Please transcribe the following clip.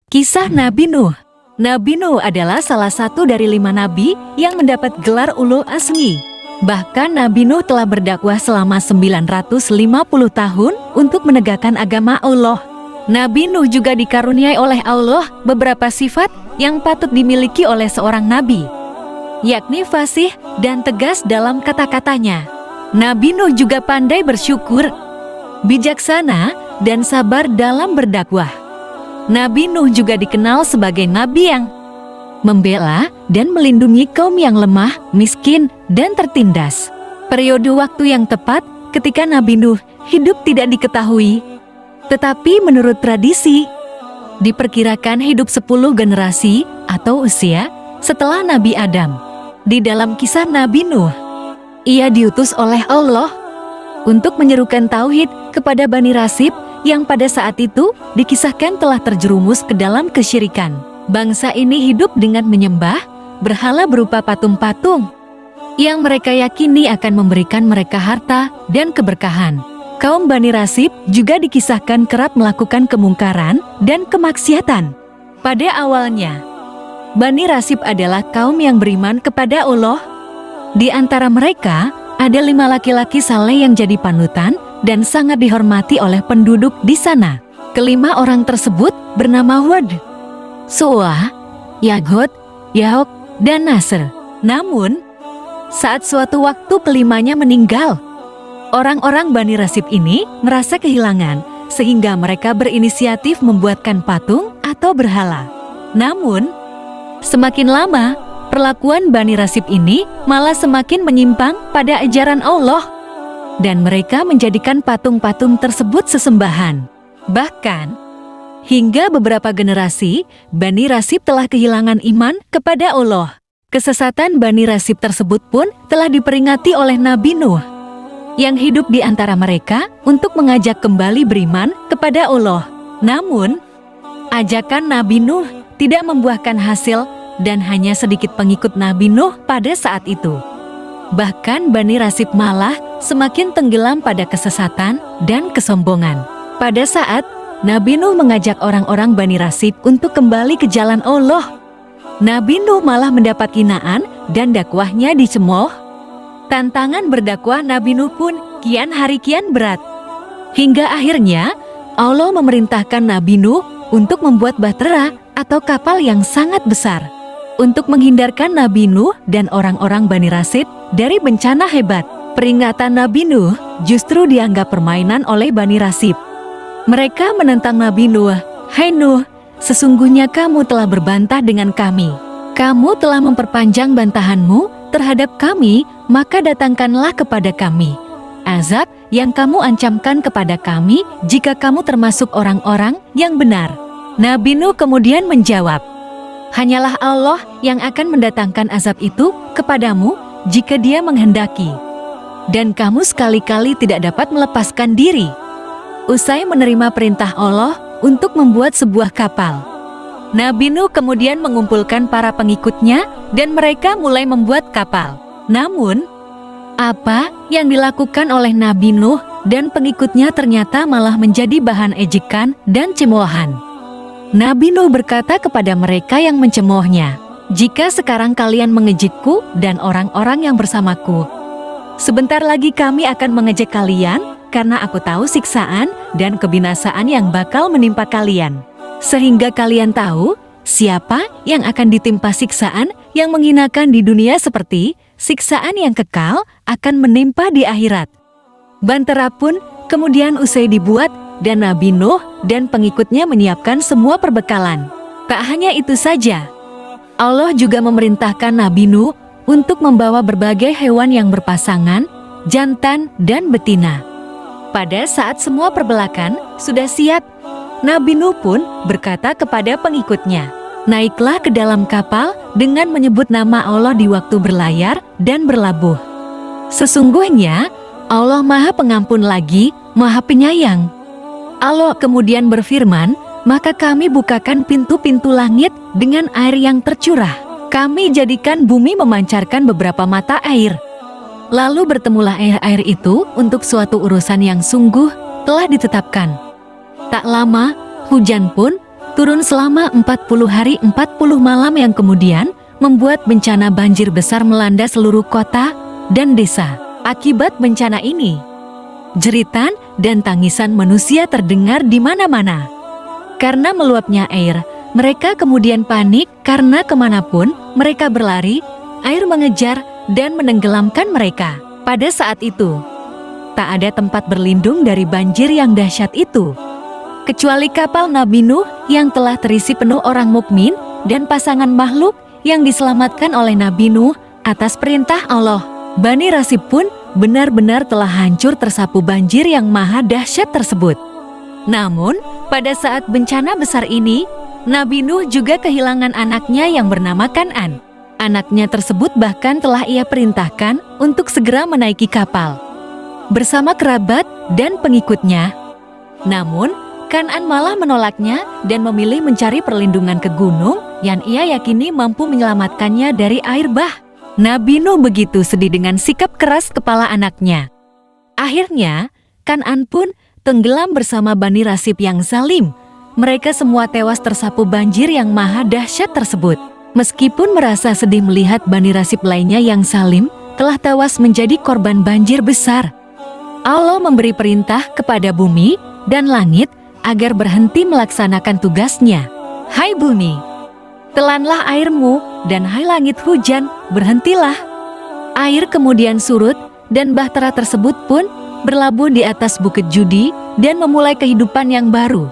Kisah Nabi Nuh. Nabi Nuh adalah salah satu dari 5 nabi yang mendapat gelar ulul azmi. Bahkan Nabi Nuh telah berdakwah selama 950 tahun untuk menegakkan agama Allah. Nabi Nuh juga dikaruniai oleh Allah beberapa sifat yang patut dimiliki oleh seorang nabi, yakni fasih dan tegas dalam kata-katanya. Nabi Nuh juga pandai bersyukur, bijaksana, dan sabar dalam berdakwah. Nabi Nuh juga dikenal sebagai nabi yang membela dan melindungi kaum yang lemah, miskin, dan tertindas. Periode waktu yang tepat ketika Nabi Nuh hidup tidak diketahui, tetapi menurut tradisi, diperkirakan hidup 10 generasi atau usia setelah Nabi Adam. Di dalam kisah Nabi Nuh, ia diutus oleh Allah untuk menyerukan tauhid kepada Bani Rasib yang pada saat itu dikisahkan telah terjerumus ke dalam kesyirikan. Bangsa ini hidup dengan menyembah berhala berupa patung-patung yang mereka yakini akan memberikan mereka harta dan keberkahan. Kaum Bani Rasib juga dikisahkan kerap melakukan kemungkaran dan kemaksiatan. Pada awalnya, Bani Rasib adalah kaum yang beriman kepada Allah. Di antara mereka, ada 5 laki-laki saleh yang jadi panutan dan sangat dihormati oleh penduduk di sana. Kelima orang tersebut bernama Hud, Su'ah, Yaghut, Yahok, dan Nasr. Namun, saat suatu waktu kelimanya meninggal, orang-orang Bani Rasib ini merasa kehilangan sehingga mereka berinisiatif membuatkan patung atau berhala. Namun, semakin lama, perlakuan Bani Rasib ini malah semakin menyimpang pada ajaran Allah, dan mereka menjadikan patung-patung tersebut sesembahan. Bahkan, hingga beberapa generasi, Bani Rasib telah kehilangan iman kepada Allah. Kesesatan Bani Rasib tersebut pun telah diperingati oleh Nabi Nuh, yang hidup di antara mereka untuk mengajak kembali beriman kepada Allah. Namun, ajakan Nabi Nuh tidak membuahkan hasil dan hanya sedikit pengikut Nabi Nuh pada saat itu. Bahkan Bani Rasib malah semakin tenggelam pada kesesatan dan kesombongan. Pada saat Nabi Nuh mengajak orang-orang Bani Rasib untuk kembali ke jalan Allah, Nabi Nuh malah mendapat hinaan dan dakwahnya dicemooh. Tantangan berdakwah Nabi Nuh pun kian hari kian berat. Hingga akhirnya Allah memerintahkan Nabi Nuh untuk membuat bahtera atau kapal yang sangat besar untuk menghindarkan Nabi Nuh dan orang-orang Bani Rasib dari bencana hebat. Peringatan Nabi Nuh justru dianggap permainan oleh Bani Rasib. Mereka menentang Nabi Nuh, "Hai Nuh, sesungguhnya kamu telah berbantah dengan kami. Kamu telah memperpanjang bantahanmu terhadap kami, maka datangkanlah kepada kami azab yang kamu ancamkan kepada kami jika kamu termasuk orang-orang yang benar." Nabi Nuh kemudian menjawab, "Hanyalah Allah yang akan mendatangkan azab itu kepadamu jika Dia menghendaki. Dan kamu sekali-kali tidak dapat melepaskan diri." Usai menerima perintah Allah untuk membuat sebuah kapal, Nabi Nuh kemudian mengumpulkan para pengikutnya dan mereka mulai membuat kapal. Namun, apa yang dilakukan oleh Nabi Nuh dan pengikutnya ternyata malah menjadi bahan ejekan dan cemoohan. Nabi Nuh berkata kepada mereka yang mencemoohnya, "Jika sekarang kalian mengejekku dan orang-orang yang bersamaku, sebentar lagi kami akan mengejek kalian karena aku tahu siksaan dan kebinasaan yang bakal menimpa kalian. Sehingga kalian tahu siapa yang akan ditimpa siksaan yang menghinakan di dunia seperti siksaan yang kekal akan menimpa di akhirat." Bantera pun kemudian usai dibuat dan Nabi Nuh dan pengikutnya menyiapkan semua perbekalan. Tak hanya itu saja, Allah juga memerintahkan Nabi Nuh untuk membawa berbagai hewan yang berpasangan, jantan dan betina. Pada saat semua perbekalan sudah siap, Nabi Nuh pun berkata kepada pengikutnya, "Naiklah ke dalam kapal dengan menyebut nama Allah di waktu berlayar dan berlabuh. Sesungguhnya Allah Maha Pengampun lagi Maha Penyayang." Allah kemudian berfirman, "Maka kami bukakan pintu-pintu langit dengan air yang tercurah. Kami jadikan bumi memancarkan beberapa mata air. Lalu bertemulah air-air itu untuk suatu urusan yang sungguh telah ditetapkan. Tak lama, hujan pun turun selama 40 hari 40 malam yang kemudian membuat bencana banjir besar melanda seluruh kota dan desa. Akibat bencana ini, jeritan dan tangisan manusia terdengar di mana-mana. Karena meluapnya air, mereka kemudian panik karena kemanapun mereka berlari, air mengejar dan menenggelamkan mereka. Pada saat itu, tak ada tempat berlindung dari banjir yang dahsyat itu, kecuali kapal Nabi Nuh yang telah terisi penuh orang mukmin dan pasangan makhluk yang diselamatkan oleh Nabi Nuh atas perintah Allah. Bani Rasib pun benar-benar telah hancur tersapu banjir yang maha dahsyat tersebut. Namun, pada saat bencana besar ini, Nabi Nuh juga kehilangan anaknya yang bernama Kan'an. Anaknya tersebut bahkan telah ia perintahkan untuk segera menaiki kapal bersama kerabat dan pengikutnya. Namun, Kan'an malah menolaknya dan memilih mencari perlindungan ke gunung yang ia yakini mampu menyelamatkannya dari air bah. Nabi Nuh begitu sedih dengan sikap keras kepala anaknya. Akhirnya, Kan'an pun tenggelam bersama Bani Rasib yang zalim. Mereka semua tewas tersapu banjir yang maha dahsyat tersebut. Meskipun merasa sedih melihat Bani Rasib lainnya yang zalim telah tewas menjadi korban banjir besar, Allah memberi perintah kepada bumi dan langit agar berhenti melaksanakan tugasnya. Hai bumi, telanlah airmu, dan hai langit hujan, berhentilah. Air kemudian surut, dan bahtera tersebut pun berlabuh di atas bukit Judi dan memulai kehidupan yang baru.